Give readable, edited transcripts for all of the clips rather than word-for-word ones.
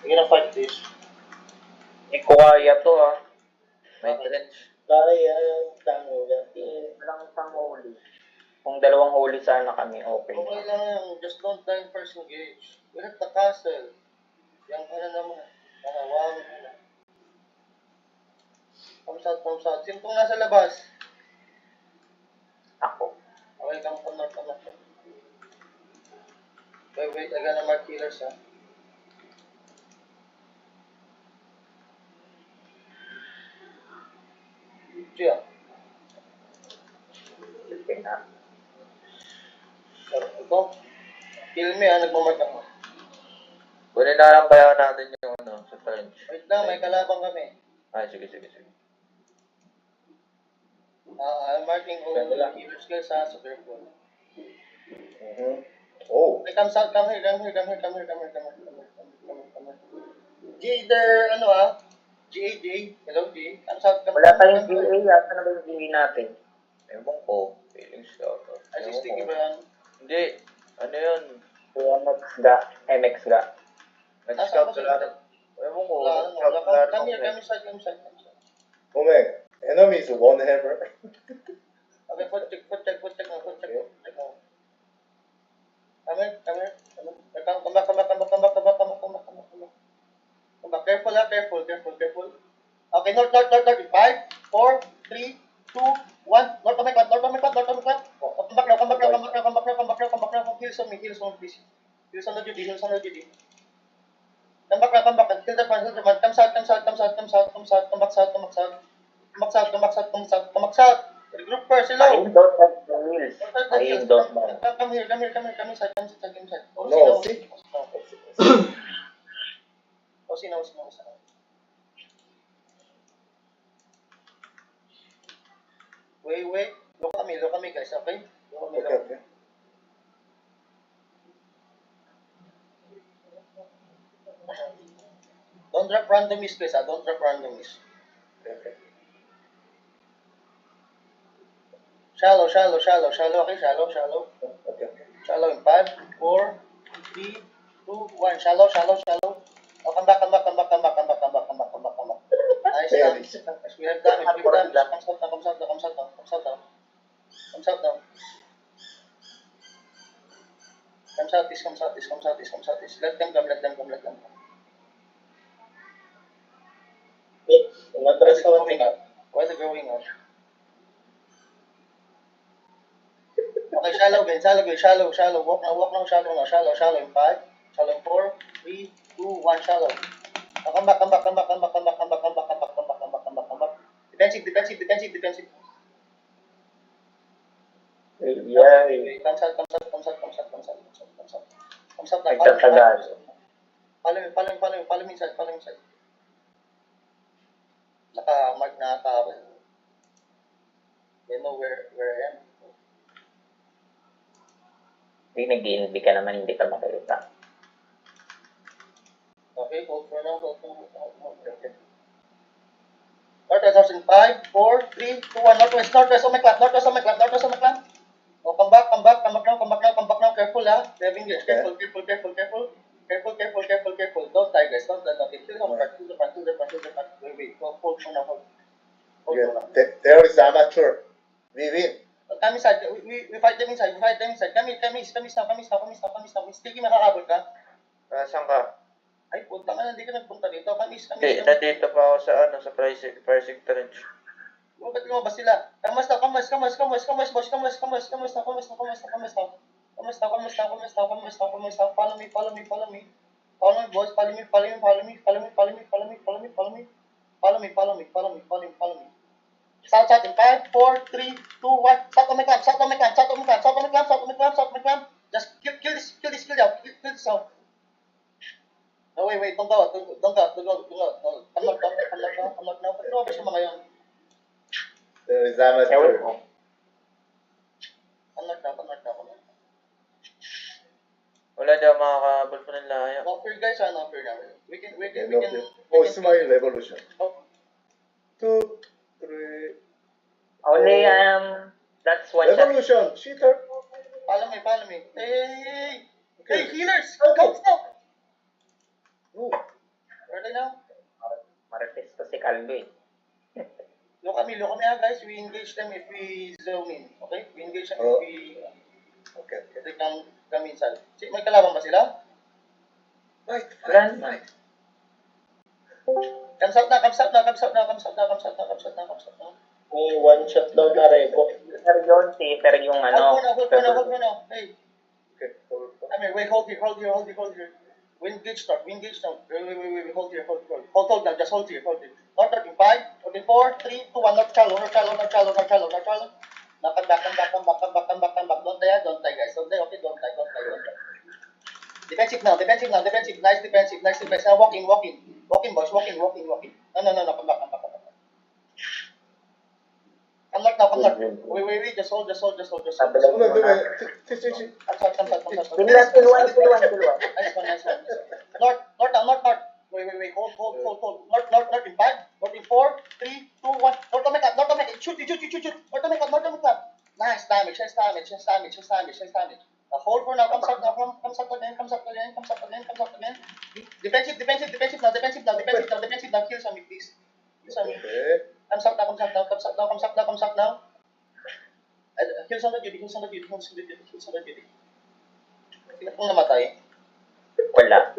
We're gonna fight this. Hindi ko kaya to May trench. Kaya tanggapin. Walang isang huli. Kung dalawang huli sana kami, okay. Okay lang yan. Just don't die in first engage. We have the castle. Yang naman. Nahawag mo na. Comes out. Sino pong nasa labas? Ako. Okay, come on. Wait. I gotta mark killers, ha? Chia. Okay na. Ito. Kill me, ha? Nagmamark ako. Kunin na lang kaya natin yung sa trench. Wait lang, may kalabang kami. Ay, sige. I'm marking all the killers guys, ha? So careful. Oh. Okay, come here. G, there, ano, ha? GA. Hello, GA. Wala tayong GA. Asa na ba yung GA natin? Ewan ko. Feelings daw. Ay, si Sticky ba yan? Hindi. Ano yun? MX ga. Nag-scout ka lang. Ewan ko. Come here, side. Omeg, enemy is one hammer. Okay, foot check. Come here. Come back. Careful, ha? Careful. Okay, north. 5, 4, 3, 2, 1. North of my club. Come back now. Heals on me, please. Heals on the Judy. Come back. Kill the front. Come south. Come back south. Regroup first, hello. I don't have the wheels. I don't know. Come here. Side. No, see? Sino. Wait. Look kami guys, okay? Okay. Don't drop random miss guys, don't drop random miss. Okay. Shallow, okay? Shallow. Okay. Shallow in 5, 4, 3, 2, 1. Shallow. Oh, come back. Nice. We have damage. Come south now. Come southeast. Let them come. Why the growing out? Okay, shallow. Walk now, shallow in 5, shallow in 4, 3, 2, 1, shallow. Now come back. Defensive. Yeah. Come south now. Nagtatagal. Follow me inside. Naka-mark na ako. They know where I am. Hindi ka naman, hindi ka makalita. Okay, hold for now. Okay. Northwest house in 5, 4, 3, 2, 1. Northwest on my clamp. Oh, come back now. Careful, ha. Careful. Don't die, guys. Don't die. Kill the front. Wait. Hold for now. There is amateur. We win. Come inside. We fight them inside. Come east now. Sticky, makakabot ka. Saan ka? Ay, punta ka na. Hindi ka nagpunta dito. Come east. Hindi, nandito pa ako sa pricing trench. Ba't lumabas sila? Kamas now. Follow me, boys. Follow me. South in 5, 4, 3, 2, 1. South on my clamp. Just kill this out. No, wait. Don't go out. Come out now. Ba't lumabas yung mga yun? There is amateur. Ewan ko. Come out now. Wala di ako makakabal pa ng layo. No fear, guys. No fear now. We can. Oh, it's my revolution. Oh. 2, 3. Only, that's one shot. Revolution, cheater. Follow me. Hey, Okay. healers! Go! Oh, okay now. Marites to si Caldo eh. Look at me guys. We engage them if we zone in. Okay? We engage them Oh. if we Okay. they come inside. May kalaban ba sila? Fight, Wala fight, naman. fight. Comes out na. May one shot daw na Rebo. Pero yun, theater yung ano. Hold for now. Hey, Okay, hold on. I mean, wait, hold here. We engage now. Wait, hold here. Hold now, just hold here. Not 35, 44, 3, 2, 1, not shallow. Now come back. Don't die, guys. Don't die, okay? Don't die. Defensive now. Nice defensive. Now walking, boys. Walking. No. Come back. Come back. Wait. Just hold. Sabi Oh, lang no, yung no, mga... Come out. Piluan. Nice one. North. Wait. Hold. North in 5, north in 4, 3, 2, 1. North to make up. Shoot. North to make up. Nice damage. Hold for now. Comes up again. Defensive now. Kills on me, please. Okay. Comes up now. Kills on the duty. Sino pong namatay? Wala.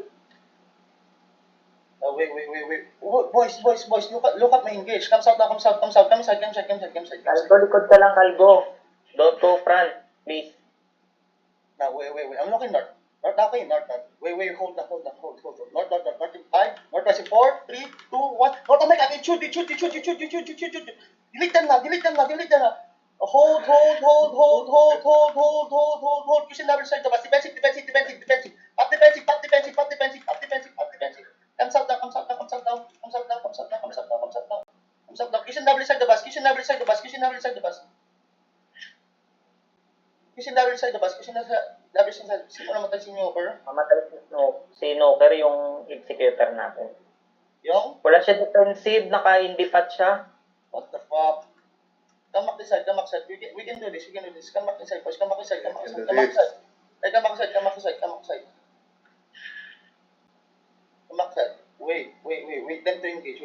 Wait. Boys. Look at my engage. Comes out. Come inside. Caldo, likod ka lang, Caldo. Don't go front, please. Now, wait. I'm looking north. North. Wait. Hold on. North in 5. North was in 4, 3, 2, 1. North, oh my God. Shoot. Delete them now. Hold. Pushing double side. Defensive. Up defensive. Comes out now. Pushing double side the bus. Pushing double side the bus. Sino namatay si Nyoker? Mamatay si Noker, yung executor natin. Yung? Wala siya defensive, naka-indipat siya. What the fuck? Come back inside. We can do this. Come back inside, boys. Come back inside. Come back inside. Wait them to engage.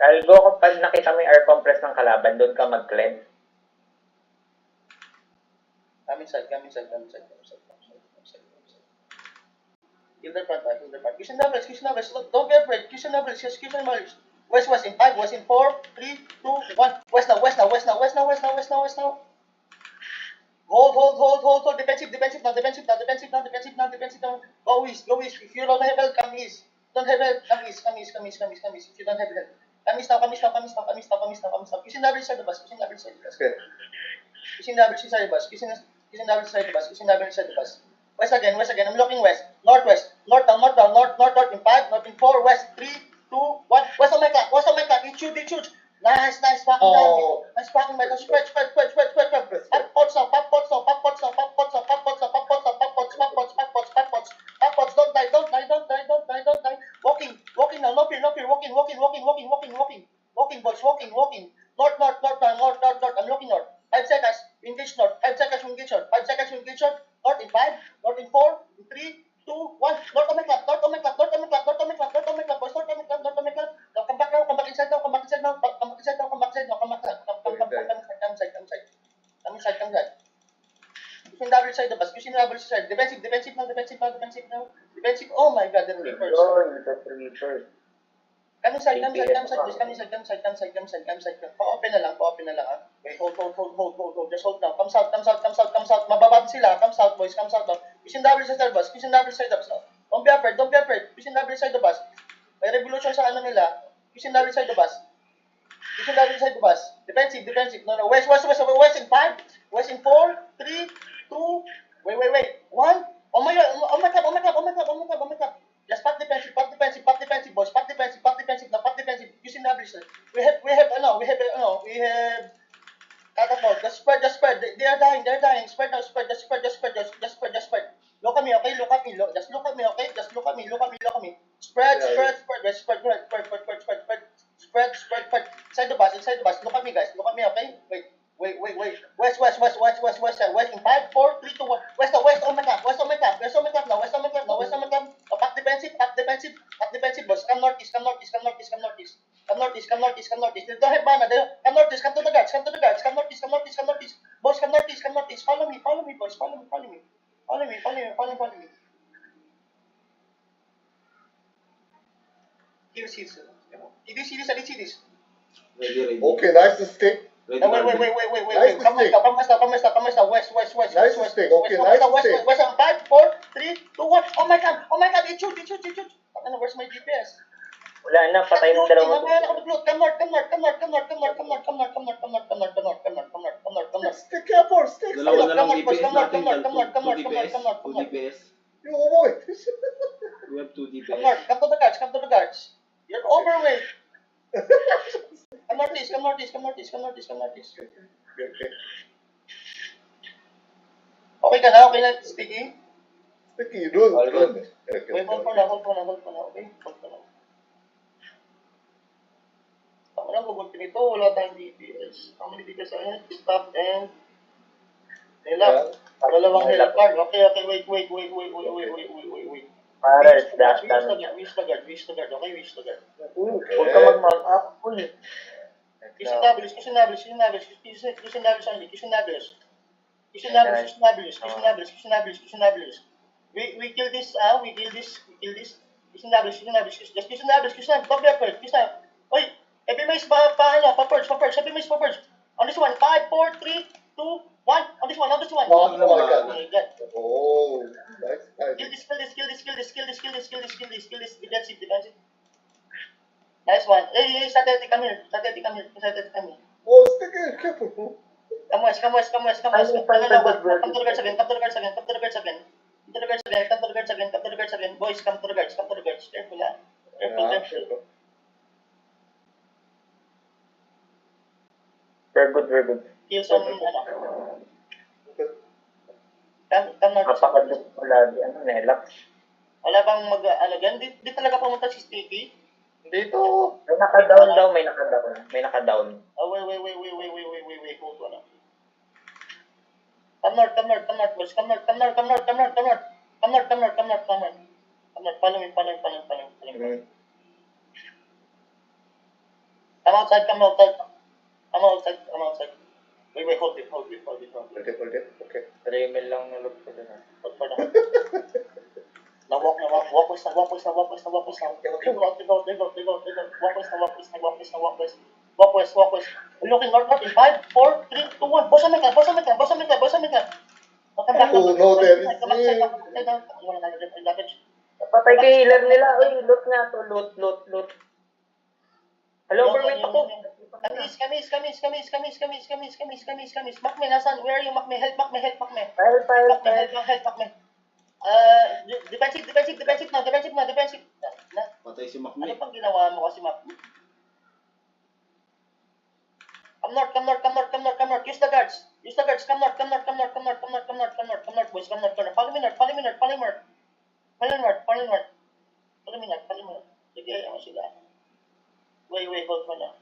Caldo, kapag nakita mo yung air compress ng kalaban, doon ka mag-cleanse. Come inside. Heal the front. Christian Novels. Look, don't be afraid. Christian Novels. West in 5, West in 4, 3, 2, 1. West now. Hold. Defensive now. Go east. If you don't have help, come east. Come east. If you don't have help. Come east now. Christian Novels side the bus. Okay. Christian Novels side the bus. West again. I'm looking west. Northwest. North down. North in 5, north in 4, west 3, 2, 1. West on my clock. It shoot. Nice fucking Oh. Nice fucking metal. Spread. Pop pots. Don't die. Walking now. Not here. Walking, boys. Walking. North. I'm looking north. 5 seconds. Engage north. 5 seconds. Engage north. North in 5, north in 4, 3, 2, 1. North on my club. Boys, north on my club. Now come back inside now. Come inside. Come inside. Pushing double side the bus. Defensive now. Oh my God, the Reapers. Come inside. Pa-open na lang. Wait, hold. Just hold now. Comes out. Mababab sila. Comes out, boys. Now. Pushing double side the bus. Don't be afraid. Pushing double side the bus. May revolution sa ano nila. Pushing double side the bus. Defensive. No. West in 5. West in 4, 3, 2. Wait. 1. Oh my God. Just pack defensive, boys. Pack defensive. Using double side. We have catapult. Just spread. They are dying. Spread now. Just spread. Look at me, okay? Just look at me, okay? Look at me. Spread. Inside the bus. Look at me, guys. Look at me, okay? Wait. West in 5, 4, 3, 2, 1. West on my camp. Now. Pack defensive. defensive, boys. Come northeast, come northeast, come northeast, come northeast. Come northeast, come northeast, come northeast. They don't have mana. Come northeast, come to the guards, come to the guards. Come northeast, come northeast, come northeast. Boys, come northeast, come northeast. Follow me, boys. Follow me. Follow me. Here, see this. Did you see this? I didn't see this. Ready. Okay, nice to stick. Ready, Wait. Nice Come mistake. now. West. Nice mistake. Okay, nice mistake. West. 5, 4, 3, 2, 1. Oh my God. It shoot. Ano, where's my GPS? Wala na, patay ng dalawa. Come north. Stick careful, stick. Dalawa na lang Come on, DPS come on, natin. come on, come on, 2 come on, DPS. come on, 2 come on. DPS. You boy. We have 2 DPS. Come to the guards. You're overweight. Come northeast. Okay. Okay ka na, Sticky? Sticky, you do it. All good. Okay. Wait, hold for now, okay? Hold for now. Ako lang gugutin ito, wala tayong DPS. How many DPS I had? Stop and... Nilap. Dalawang nilap card. Okay, wait. Para, dash. Reach the guard. Okay, reach the guard. Huwag ka mag-mount up. Uy. Establish only. We kill this. Establish. Just establish. Don't be afraid. Oy, every mace pa purge. Every mace pa purge. On this one, 5, 4, 3, 2, 1. On this one. Oh my God. Oh my God. Oh, nice. Kill this. Defensive. Nice one. Hey, Satellite, come here. Oh, sticky, careful. Come west. Come to the guards again. Boys, come to the guards. Careful. Careful. Very good. Kill some, Come north. Napakaduk ko lagi. Nelax. Wala bang dyan? Di talaga pumunta si Sticky? Dito. May naka-down daw. May naka-down. Oh, wait. Hold on. Come north, boys. Come north. Follow me. Come outside. Wait, hold it. Hold it. Okay. 3 mil lang nalog ko dun. Hold for now. Now walk west. They go. Walk west. Looking north in 5, 4, 3, 2, 1. Boss ang mekla. Come back. Oh, no, there is Patay kay healer nila. Uy, loot nga to. Loot. Hello, overweight ako. Kamis. Makme, nasan? Where are you, Makme? Help me. Help me. Defensive na. Patay si Ano Macme. pang ginawa mo kasi, Makme? Come north. Use the guards. Come north, boys. Come north. Follow me north. Follow me north. Sige, ayaw sila. Wait, hold for now.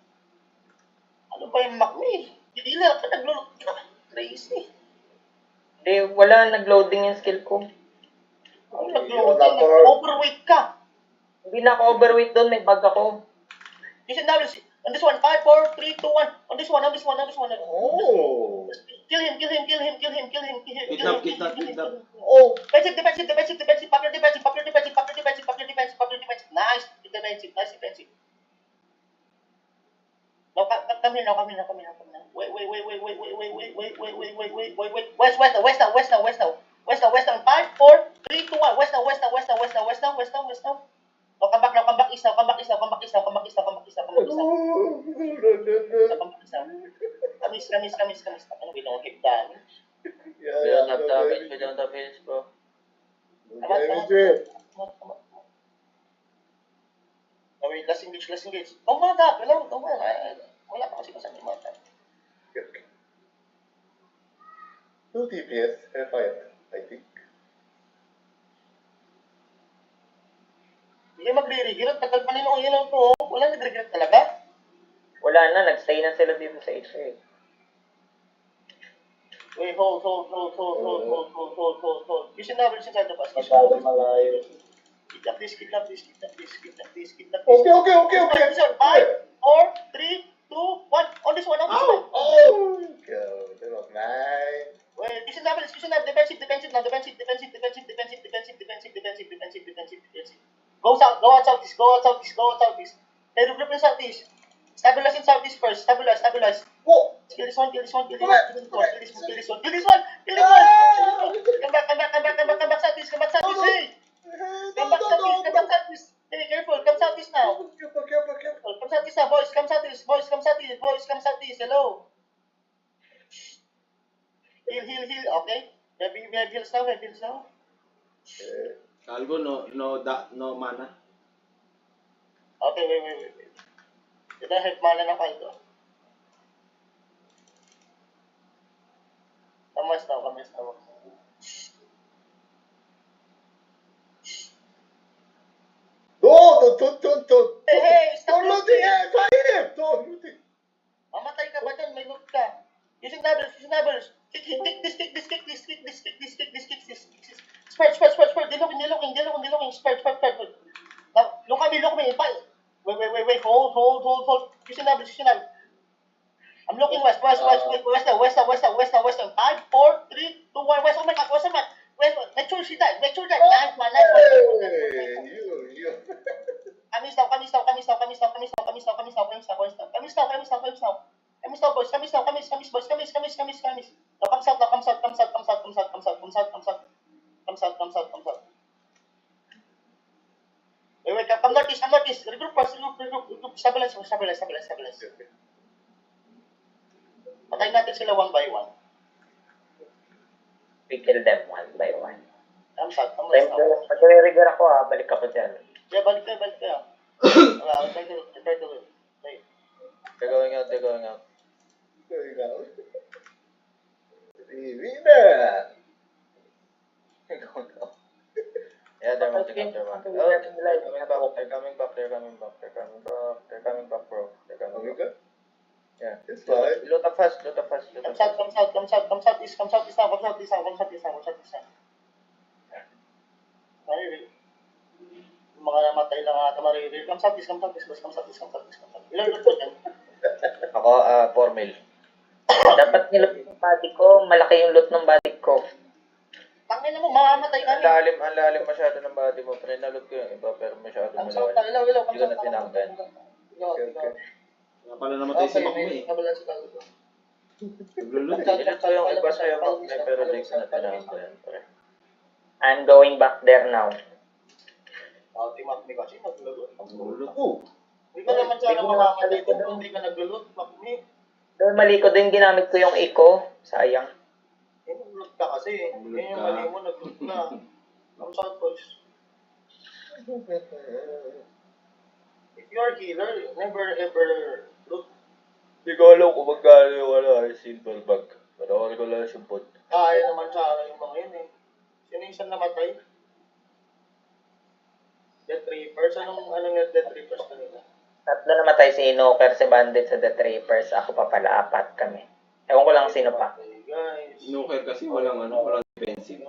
Ano ba yung Makme? Hindi na ka naglulot ka. Crazy. Wala nag-loading yung skill ko. Ang overweight ka. Hindi na ako overweight doon. May bag ako. Establish. On this one, 5, 4, 3, 2, 1. On this one. Oh. Kill him. Kidnap. Oh, defensive. Popular defensive. Nice defensive. Now, come here. Wait. West now. 5, 4, 3, 2, 1. West now. No, come back east now. Kamis. Ano binongkip dami? We don't have damage. We don't have heals, bro. Wait, last engage. Tumaga. Wala pa kasi kasama yung mga. 2 DPS, Hellfire, I think. Hindi magre-regret. Tagal pa nila ang ilaw ko. Wala nag-regret talaga. Wala na. Nag-stay na sila dito sa HA. Wait, hold. You should never inside the bus. Masyado malayo. Kidnap this, kidnap this, kidnap this, kidnap this, kidnap this. Okay. This one, 5, 4, 3, 2, 1. On this one, on this one. Oh, go. That was mine. Well, this is defensive, defensive now, defensive. Go south, go out southeast, go out southeast. Hey, regroup in southeast. Stabilize in southeast first, stabilize. Whoa. Kill this one. Come back. Kill this one. Come back southeast, hey. Come back southeast. Hey, careful, come southeast now. Careful. Come southeast now, boys, come southeast. Hello. Heal. Okay. We have heals now. Calvo, no mana. Okay, wait. Did I have mana ng Caldo? Kamas now. No, don't. Hey, stop Don't loot it. looting! Fight him. Don't loot it. Mamatay ka ba dyan? May loot ka. Using doubles. Kick this. Spread. Dilooking. Spread. Now, look at me. Fight. Wait. Hold. Using doubles. I'm looking west now. 5, 4, 3, 2, 1. West. Oh my God, west. Make sure she died. Nice one. Hey, you. Kamis now, boys. Kamis now. Now comes out. Wait, come northeast. Regroup first. Stabilize. Patayin natin sila one by one. We kill them one by one. Come south. Mag-re-rigger ako balik ako dyan. Yeah, balik ka. I'll try to wait. They're going out. There you go. Winner. They're going out. Yeah, they're mounting up. They're coming back, bro. Are we good? Yeah. It's fine. Loot up fast. Come southeast now. Maririnig. Yung mga namatay lang ata maririnig. Come southeast. Ilan loot mo dyan? Ako, 4 mil. Dapat niloot yung body ko. Malaki yung loot ng body ko. Tangin na mo, mamamatay Ang kami. lalim masyado ng body mo. Pinalot ko yung iba, pero masyado Come south malalim. na, ilaw. Hindi ko na tinanggal. Ikaw. Nga pala namatay si Mac mo may eh. kabalan si Caldo. Naglulot eh. Ilot ko yung iba sa'yo, pero di ko na tinanggal. I'm going back there now. Timap ni kasi naglulot. Naglulot. Hindi ka naman sana mamamatay kung hindi ka naglulot. Makmi. Dahil mali ko din ginamit ko yung eco. Sayang. Naglulot ka kasi. Yan yung mali mo, naglulot ka. Come south boys. If you are healer, never ever loot. Hindi ko alam kung magkano yung silver bag. Pero ko lang yung bot. Kaya naman sa akin yung mga yun eh. Sino yung isang namatay? Death Reapers? Anong Death Reapers kanila? Tatlo namatay si Inoker, si Bandit sa The Trappers. Ako pa pala, 4 kami. Ewan ko lang sino pa. Okay, guys. Snooker kasi walang defensive.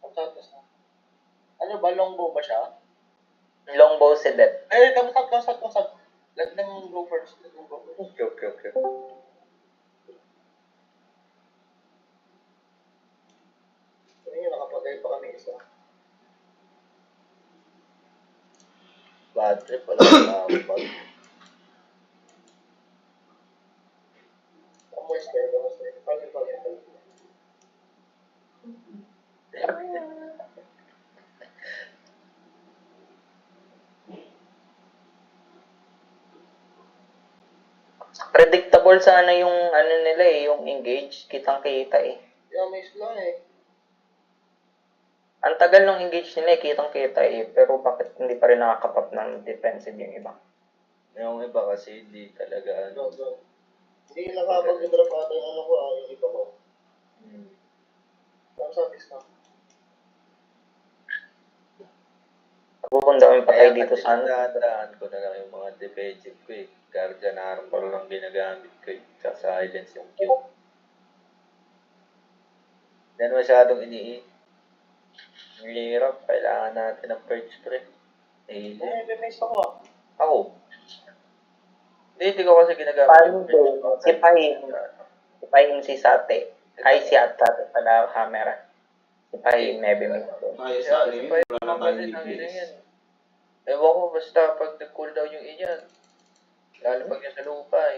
Pagsatas na. Ano ba? Longbow ba siya? Longbow si Death. Come south. Let them go first. Okay. Ayun, nakapagay pa kami isa. Bad trip, wala akong bag. Kamusta. Pagod. Predictable sana yung nila yung engage. Kitang-kita eh. Yeah, may isla eh. Ang tagal ng engage nila kitang-kita eh. Pero bakit hindi pa rin nakakapap ng defensive yung iba? Yung iba kasi hindi talaga Go. Hindi lang kapag-drop ata yung yung iba ko. Come southeast na. Pupunta kami patay dito sa Tandaan ko na lang yung mga defensive ko eh. Guardian Armor lang ginagamit ko eh. Sa silence yung Q. Then masyadong Ang hirap. Kailangan natin ng perch pre. Eh, May ako ah. ako. Hindi ko kasi ginagamit Paano yung perch. ba? Si Pahim. Si Pahim si Sate. Ay, si Sate pala camera. Si Pahim, maybe may Kaya sa ano yun, wala na tayong Ewan ko, basta pag nag-cool down yung inyan. Lalo pag nasa lupa,